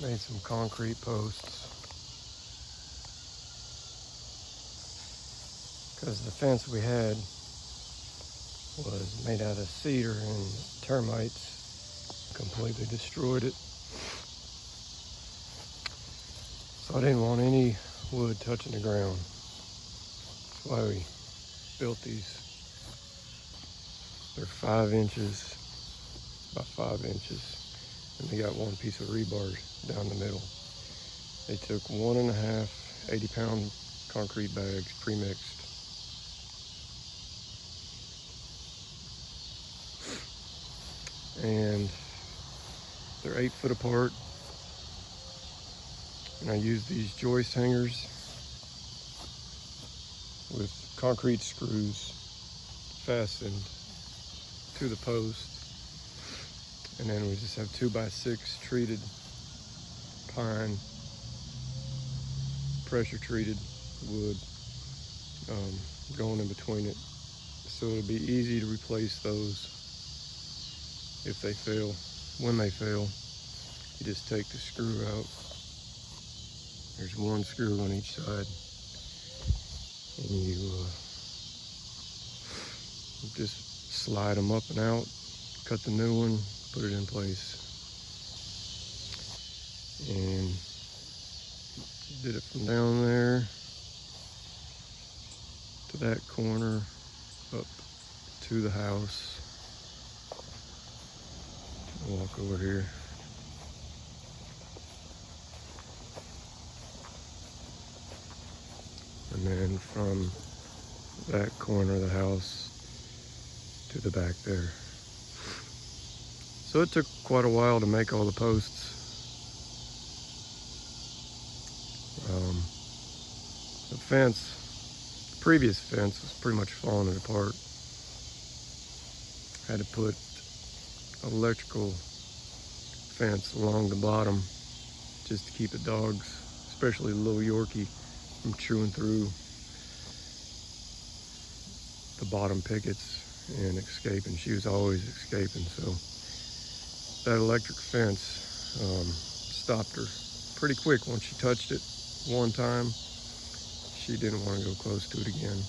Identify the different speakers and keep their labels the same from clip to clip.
Speaker 1: Made some concrete posts because the fence we had was made out of cedar and termites completely destroyed it. So I didn't want any wood touching the ground. That's why we built these. They're 5 inches by 5 inches. And they got one piece of rebar down the middle. They took 1.5 80-pound concrete bags pre-mixed. And they're 8 foot apart. And I used these joist hangers with concrete screws fastened to the post. And then we just have 2x6 treated pine, pressure treated wood going in between it. So it'll be easy to replace those if they fail. When they fail, you just take the screw out. There's one screw on each side. And you just slide them up and out, cut the new one, put it in place. And did it from down there to that corner up to the house. I'll walk over here. And then from that corner of the house to the back there. So it took quite a while to make all the posts. The fence, the previous fence was pretty much falling apart. Had to put electrical fence along the bottom just to keep the dogs, especially the little Yorkie, from chewing through the bottom pickets and escaping. She was always escaping, so that electric fence stopped her pretty quick. Once she touched it one time, she didn't want to go close to it again.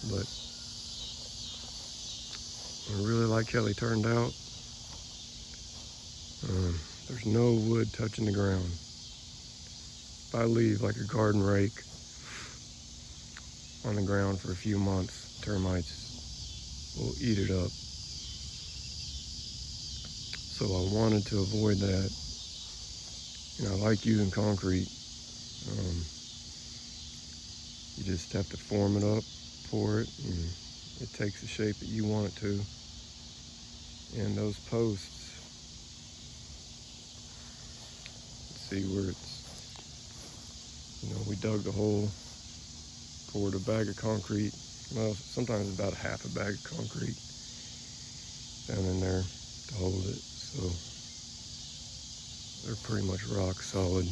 Speaker 1: But I really like how they turned out. There's no wood touching the ground. If I leave like a garden rake on the ground for a few months, termites will eat it up. So I wanted to avoid that. And I like using concrete. You just have to form it up, pour it, and it takes the shape that you want it to. And those posts, let's see where it's, we dug the hole, poured a bag of concrete, well, sometimes about half a bag of concrete down in there to hold it. So they're pretty much rock solid.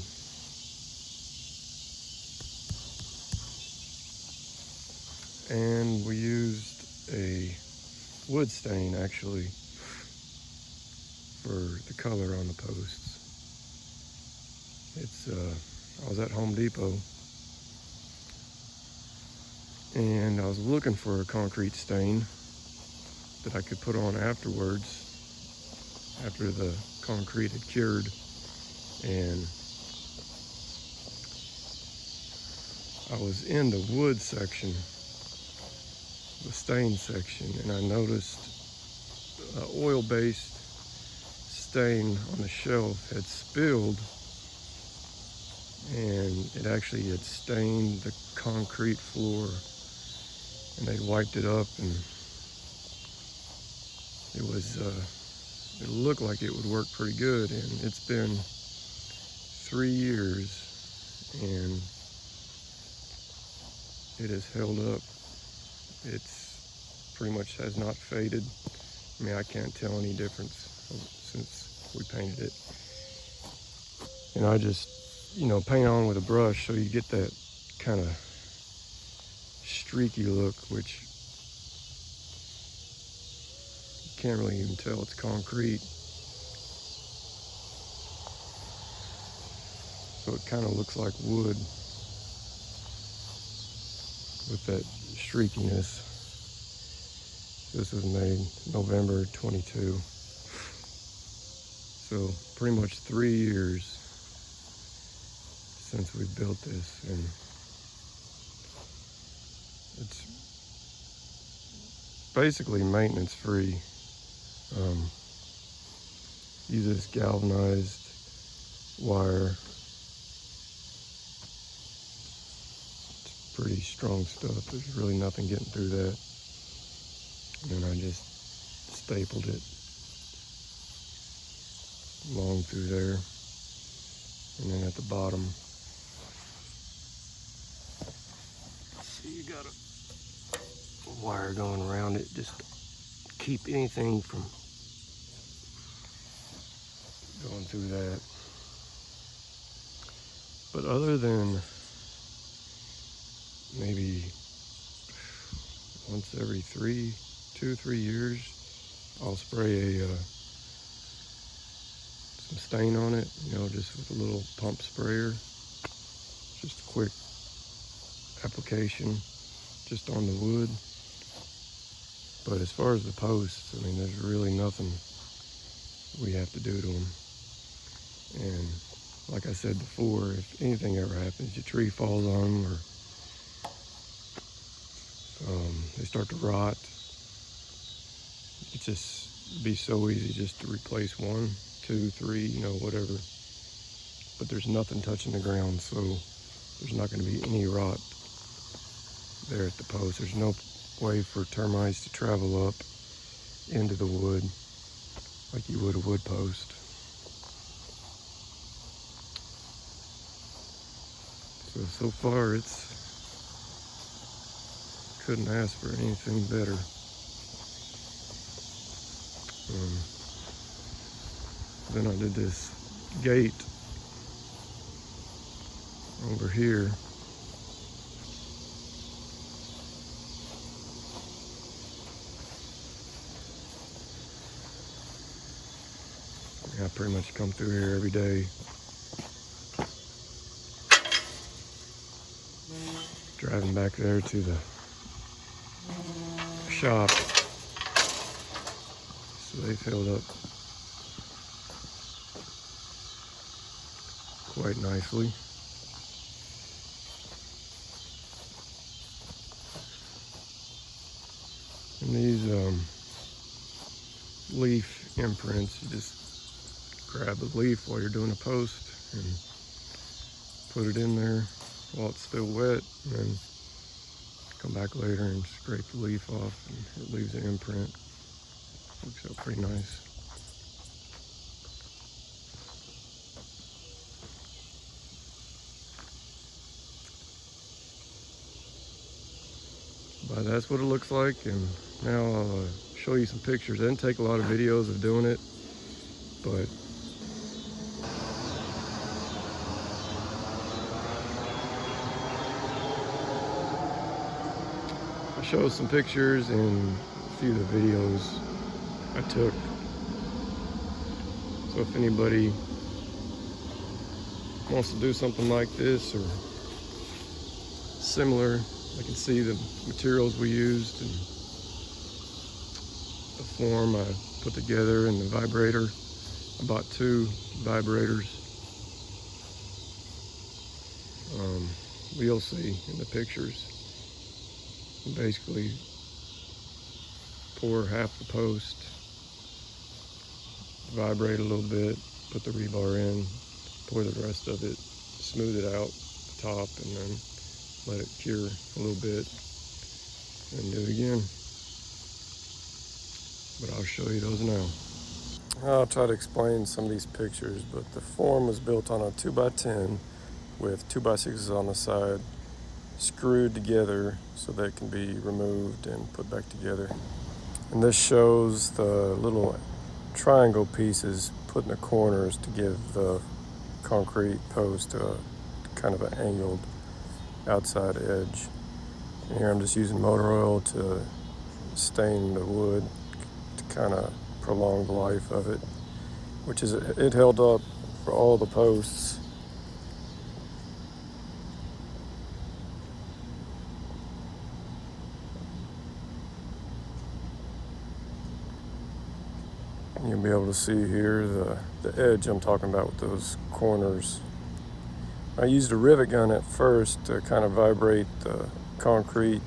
Speaker 1: And we used a wood stain actually for the color on the posts. I was at Home Depot and I was looking for a concrete stain that I could put on afterwards, after the concrete had cured. And I was in the wood section, the stain section, and I noticed an oil-based stain on the shelf had spilled, and it actually had stained the concrete floor, and they wiped it up, and it looked like it would work pretty good. And it's been 3 years and it has held up. It's pretty much has not faded. I mean, I can't tell any difference since we painted it. And I just, paint on with a brush so you get that kind of streaky look, which you can't really even tell it's concrete. so it kind of looks like wood with that streakiness. This was made November 22. So pretty much 3 years since we built this, and it's basically maintenance free. Uses galvanized wire. It's pretty strong stuff. There's really nothing getting through that. And then I just stapled it along through there. And then at the bottom, see, you got a wire going around it just to keep anything from going through that. But other than maybe once every 2 or 3 years, I'll spray some stain on it, you know, just with a little pump sprayer. Just a quick application just on the wood. But as far as the posts, I mean, there's really nothing we have to do to them. And like I said before, if anything ever happens, your tree falls on them, or they start to rot, it just be so easy just to replace 1, 2, 3, you know, whatever. But there's nothing touching the ground, so there's not going to be any rot there at the post. There's no way for termites to travel up into the wood like you would a wood post. So far couldn't ask for anything better. Then I did this gate over here. I pretty much come through here every day. Driving back there to the shop. So they filled up quite nicely. And these leaf imprints, you just grab the leaf while you're doing a post and put it in there while it's still wet, and then come back later and scrape the leaf off, and it leaves an imprint. Works out pretty nice. But that's what it looks like, and now I'll show you some pictures. It didn't take a lot of videos of doing it, but I'll show some pictures and a few of the videos I took. So if anybody wants to do something like this or similar, I can see the materials we used and the form I put together and the vibrator. I bought 2 vibrators. You'll see in the pictures. Basically, pour half the post, vibrate a little bit, put the rebar in, pour the rest of it, smooth it out the top, and then let it cure a little bit, and do it again. But I'll show you those now. I'll try to explain some of these pictures, but the form was built on a 2x10 with 2x6s on the side, screwed together so they can be removed and put back together. And this shows the little triangle pieces put in the corners to give the concrete post a kind of an angled outside edge. And here I'm just using motor oil to stain the wood to kind of prolong the life of it, which is, it held up for all the posts You'll be able to see here the edge I'm talking about with those corners. I used a rivet gun at first to kind of vibrate the concrete,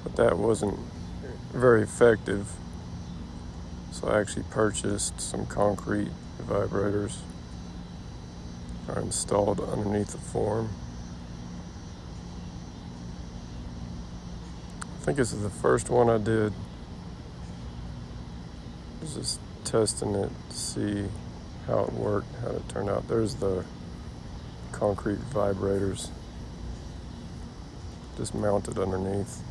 Speaker 1: but that wasn't very effective. So I actually purchased some concrete vibrators, are installed underneath the form. I think this is the first one I did. I was just testing it to see how it worked, how it turned out. There's the concrete vibrators just mounted underneath.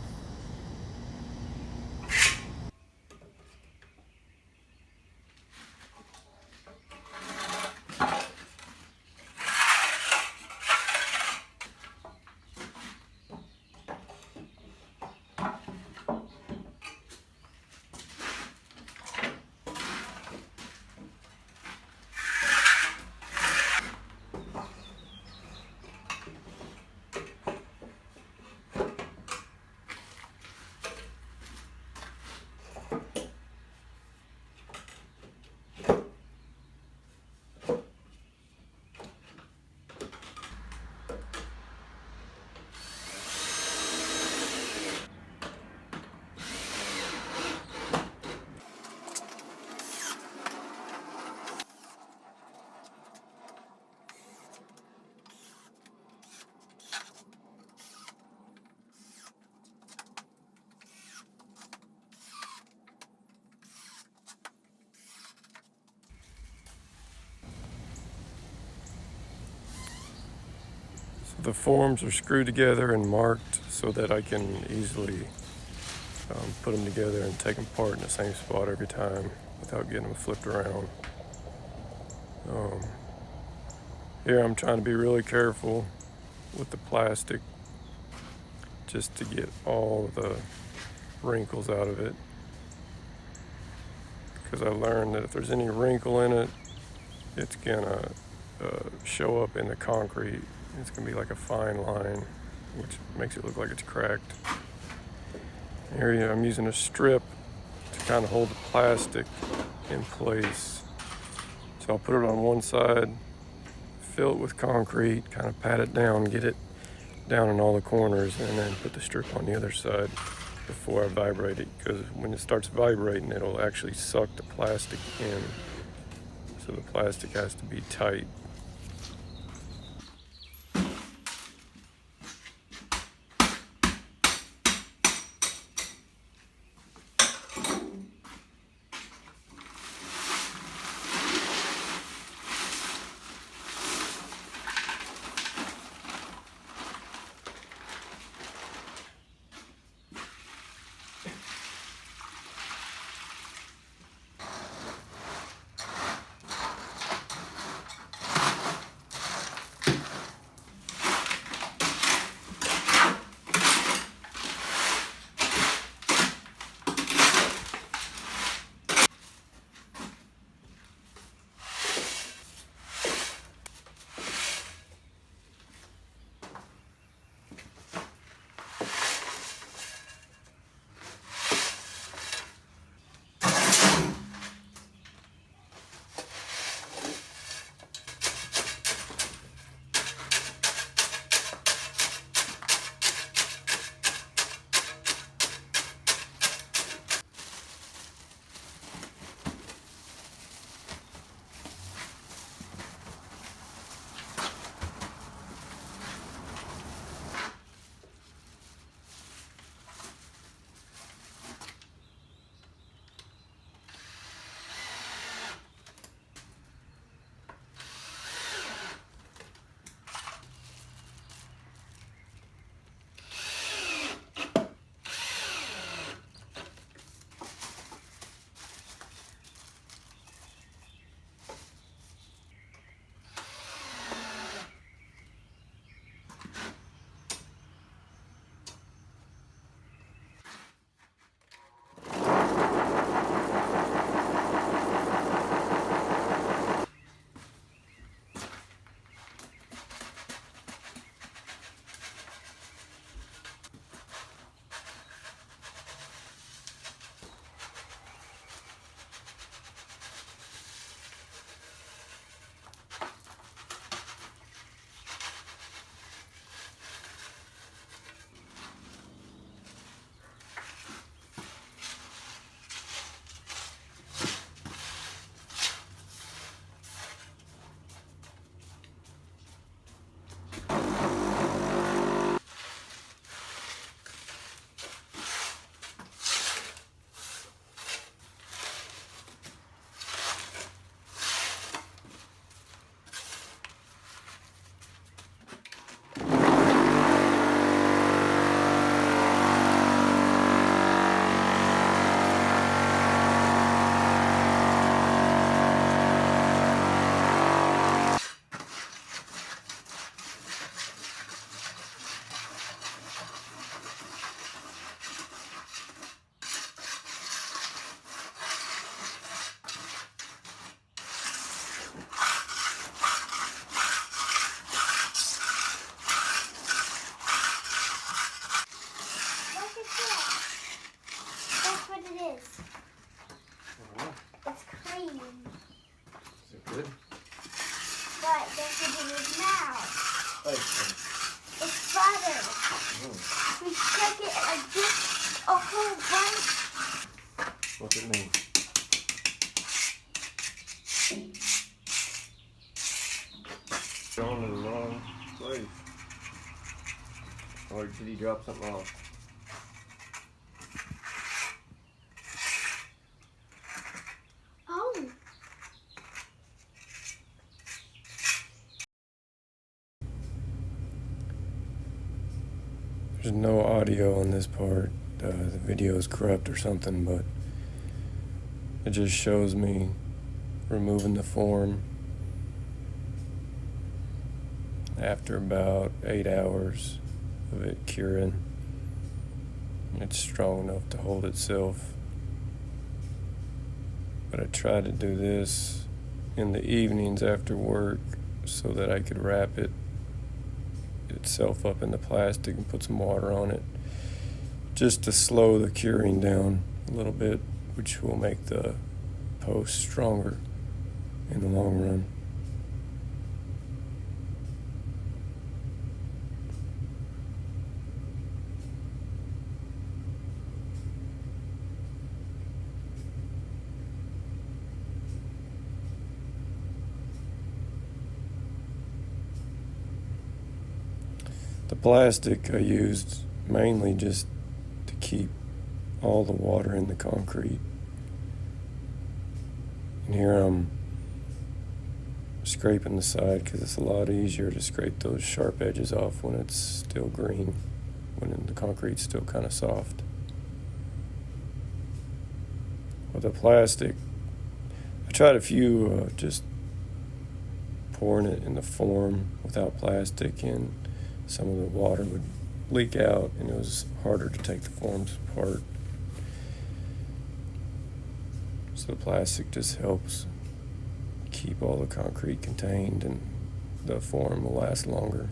Speaker 1: The forms are screwed together and marked so that I can easily put them together and take them apart in the same spot every time without getting them flipped around. Here I'm trying to be really careful with the plastic just to get all the wrinkles out of it, because I learned that if there's any wrinkle in it, it's gonna show up in the concrete. It's gonna be like a fine line, which makes it look like it's cracked. Here I'm using a strip to kind of hold the plastic in place. So I'll put it on one side, fill it with concrete, kind of pat it down, get it down in all the corners, and then put the strip on the other side before I vibrate it, because when it starts vibrating, it'll actually suck the plastic in. So the plastic has to be tight.
Speaker 2: put in his mouth.
Speaker 1: Thanks.
Speaker 2: It's butter. We cook it like this a whole bunch.
Speaker 1: What's it mean? Going to the wrong place. Or did he drop something off?
Speaker 2: Oh.
Speaker 1: There's no audio on this part. The video is corrupt or something, but it just shows me removing the form after about 8 hours of it curing. It's strong enough to hold itself. But I tried to do this in the evenings after work so that I could wrap itself up in the plastic and put some water on it, just to slow the curing down a little bit, which will make the post stronger in the long run. The plastic I used mainly just to keep all the water in the concrete. And here I'm scraping the side because it's a lot easier to scrape those sharp edges off when it's still green, when the concrete's still kind of soft. With the plastic, I tried a few just pouring it in the form without plastic, and some of the water would leak out and it was harder to take the forms apart. So the plastic just helps keep all the concrete contained and the form will last longer.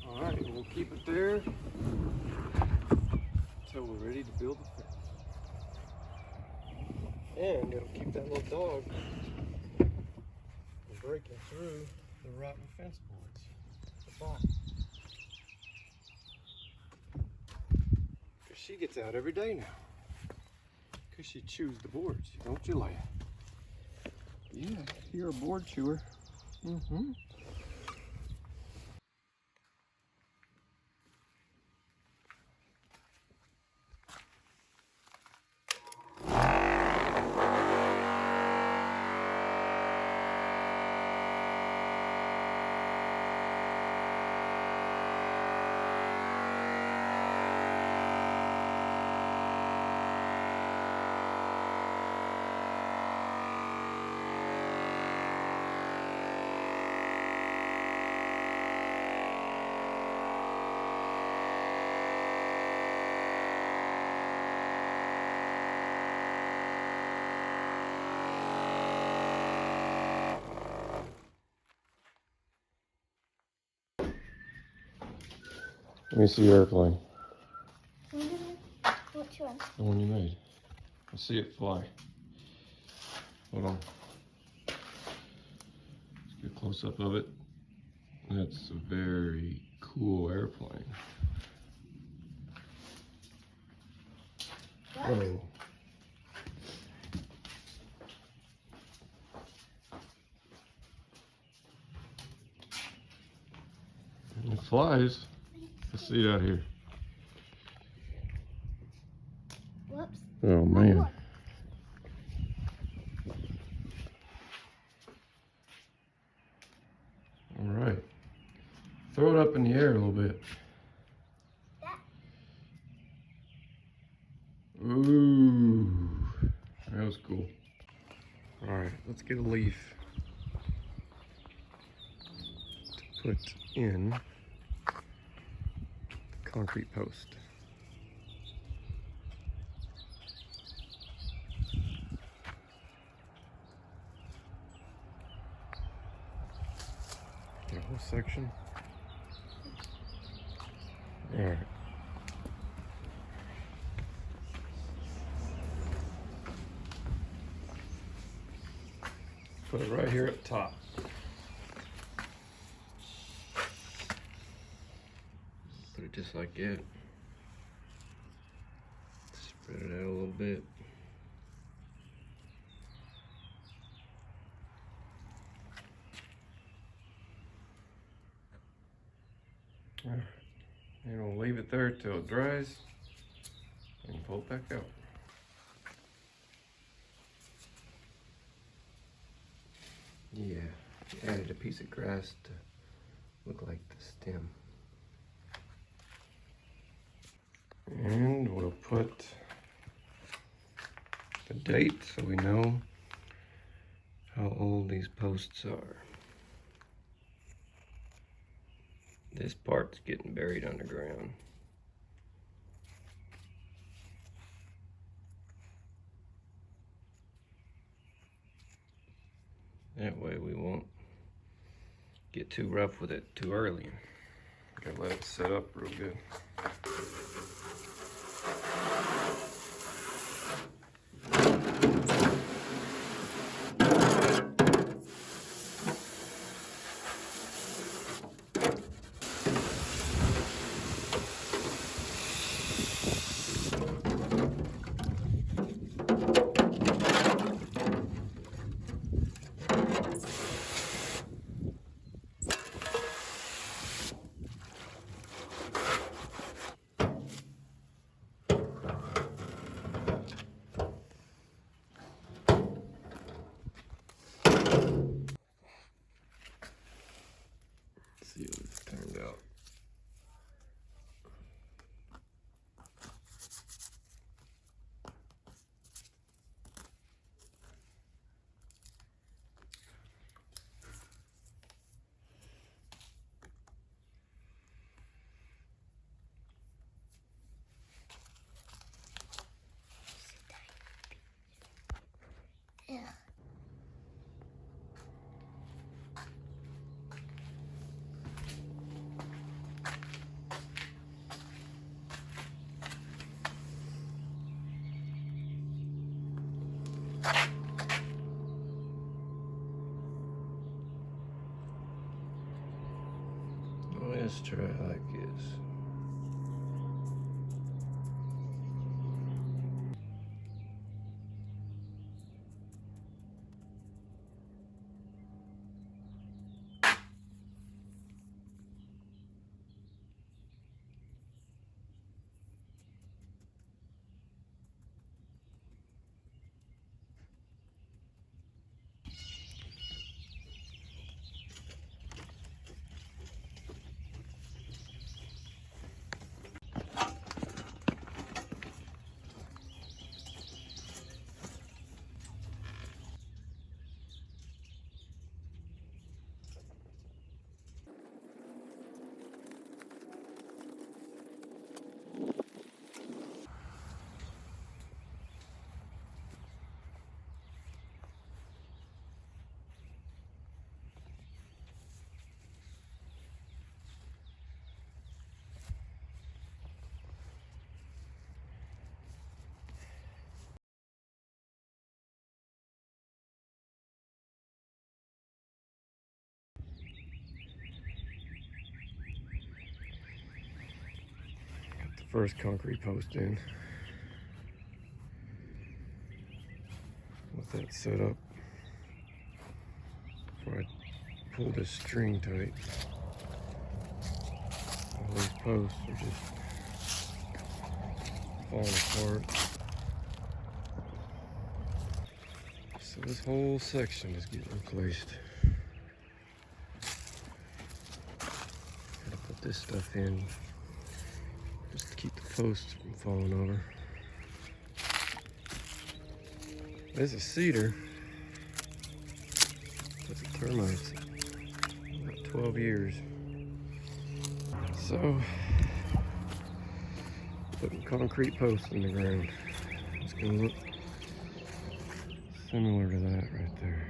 Speaker 1: Alright, we'll keep it there until we're ready to build the fence. And it'll keep that little dog from breaking through the rotten fence boards at the bottom. Because she gets out every day now. Because she chews the boards, don't you, Leia? Yeah, you're a board chewer. Mm-hmm. Let me see your airplane.
Speaker 2: Which one?
Speaker 1: The one you made. I see it fly. Hold on. Let's get a close up of it. That's a very cool airplane. Whoa. It flies. Let's see it out here.
Speaker 2: Whoops.
Speaker 1: Oh man. All right. Throw it up in the air a little bit. Ooh, that was cool. All right, let's get a leaf to put in the concrete post. Get a whole section. All right. Put it right here at the top. Put it just like that. Spread it out a little bit. All right. And we'll leave it there till it dries and pull it back out. Yeah, added a piece of grass to look like the stem. And we'll put the date so we know how old these posts are. This part's getting buried underground. That way we won't get too rough with it too early. Gotta let it set up real good. See how this turned out.
Speaker 2: Yeah. Let's try it like this.
Speaker 1: first concrete post in. With that set up, before I pull this string tight, all these posts are just falling apart. So this whole section is getting replaced. Gotta put this stuff in just to keep the posts from falling over. There's a cedar. That's a termite. About 12 years. So, putting concrete posts in the ground. It's gonna look similar to that right there.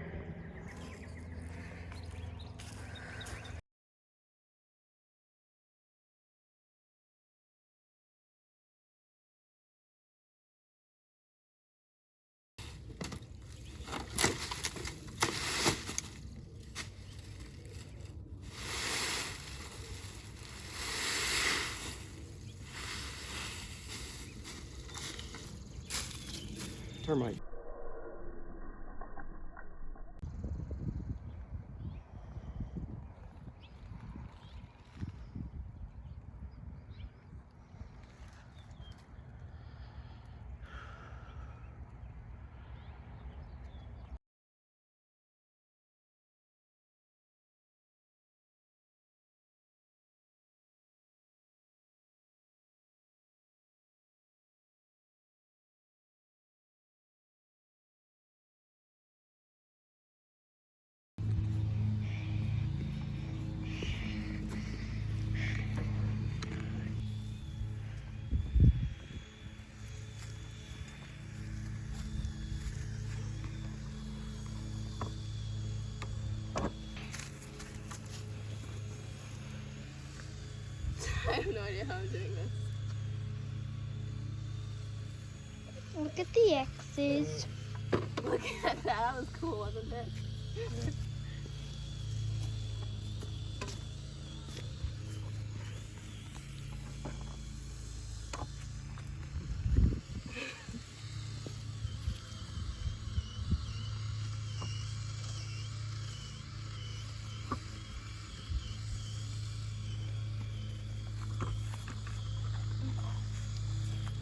Speaker 1: Termite.
Speaker 3: I have no idea how I'm doing this.
Speaker 2: Look at the X's.
Speaker 3: Look at that. That was cool, wasn't it?
Speaker 1: Yeah.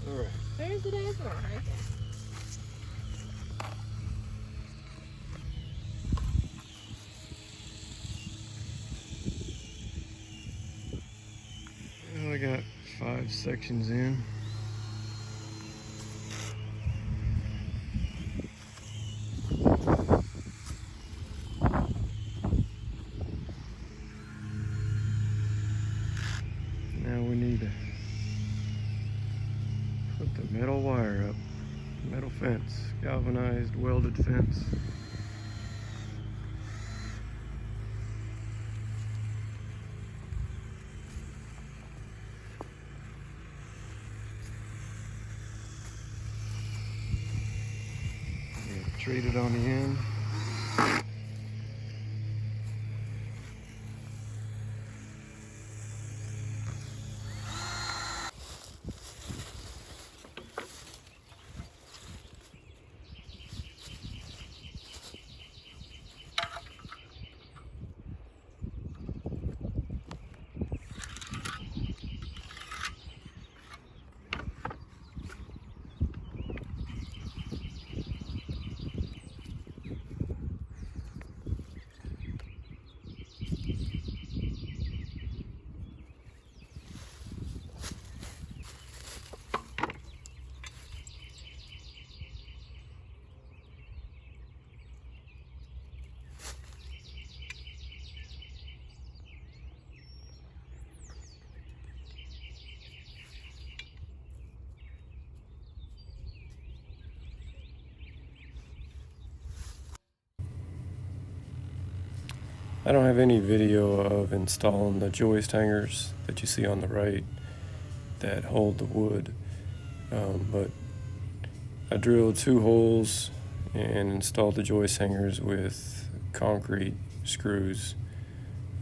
Speaker 1: All right.
Speaker 3: Where's the diagonal? Right there.
Speaker 1: Well, I got 5 sections in. Now we need to put the metal wire up. Metal fence, galvanized welded fence. Treated on the end. I don't have any video of installing the joist hangers that you see on the right that hold the wood, but I drilled 2 holes and installed the joist hangers with concrete screws.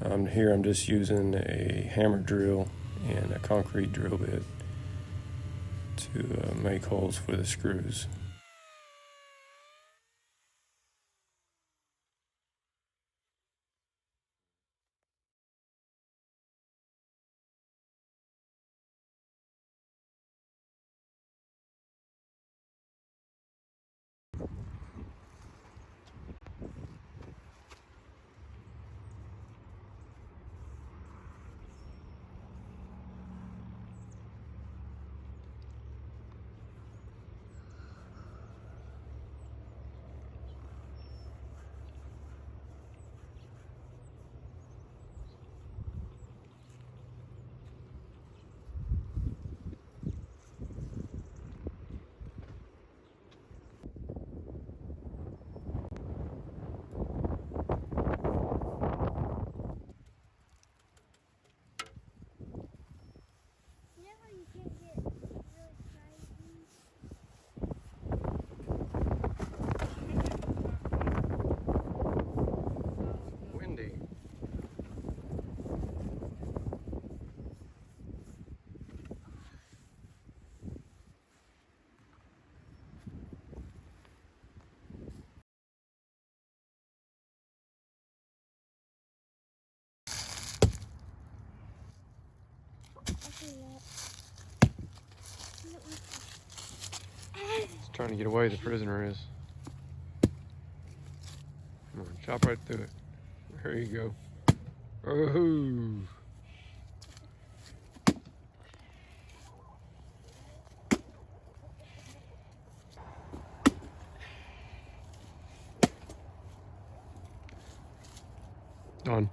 Speaker 1: Here I'm just using a hammer drill and a concrete drill bit. to make holes for the screws.
Speaker 2: You know how you can get really crazy?
Speaker 1: Windy. He's trying to get away, the prisoner is. Come on, chop right through it. There you go. Oh. Done.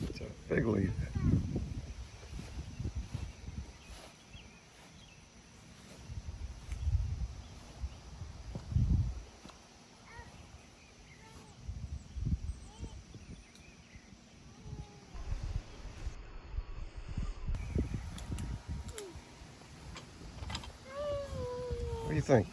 Speaker 1: It's a fig leaf. What do you think?